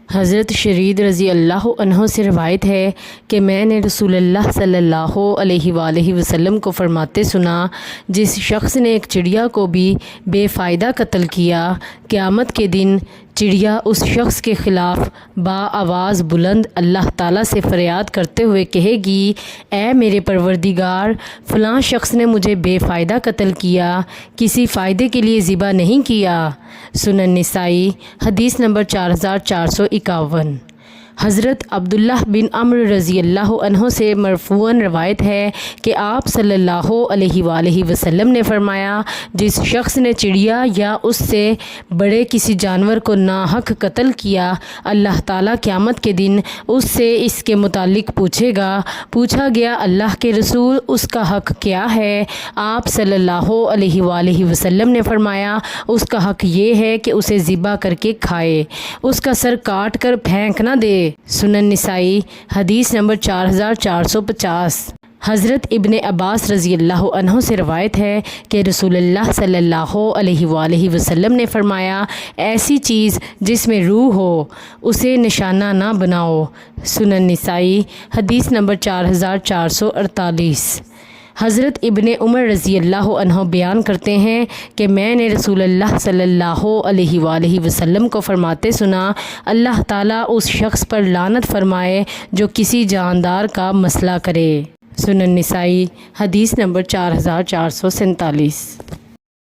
حضرت شرید رضی اللہ عنہ سے روایت ہے کہ میں نے رسول اللہ صلی اللہ علیہ وآلہ وسلم کو فرماتے سنا، جس شخص نے ایک چڑیا کو بھی بے فائدہ قتل کیا، قیامت کے دن چڑیا اس شخص کے خلاف آواز بلند اللہ تعالیٰ سے فریاد کرتے ہوئے کہے گی، اے میرے پروردگار، فلاں شخص نے مجھے بے فائدہ قتل کیا، کسی فائدے کے لیے ذبح نہیں کیا۔ سنن نسائی حدیث نمبر 4451۔ حضرت عبداللہ بن عمرو رضی اللہ عنہ سے مرفوعاً روایت ہے کہ آپ صلی اللہ علیہ وآلہ وسلم نے فرمایا، جس شخص نے چڑیا یا اس سے بڑے کسی جانور کو ناحق قتل کیا، اللہ تعالیٰ قیامت کے دن اس سے اس کے متعلق پوچھے گا۔ پوچھا گیا، اللہ کے رسول، اس کا حق کیا ہے؟ آپ صلی اللہ علیہ وآلہ وسلم نے فرمایا، اس کا حق یہ ہے کہ اسے ذبح کر کے کھائے، اس کا سر کاٹ کر پھینک نہ دے۔ سنن نسائی حدیث نمبر 4450۔ حضرت ابن عباس رضی اللہ عنہ سے روایت ہے کہ رسول اللہ صلی اللہ علیہ وآلہ وسلم نے فرمایا، ایسی چیز جس میں روح ہو اسے نشانہ نہ بناؤ۔ سنن نسائی حدیث نمبر 4448۔ حضرت ابن عمر رضی اللہ عنہ بیان کرتے ہیں کہ میں نے رسول اللہ صلی اللہ علیہ وآلہ وسلم کو فرماتے سنا، اللہ تعالیٰ اس شخص پر لعنت فرمائے جو کسی جاندار کا مسئلہ کرے۔ سنن نسائی حدیث نمبر 4447۔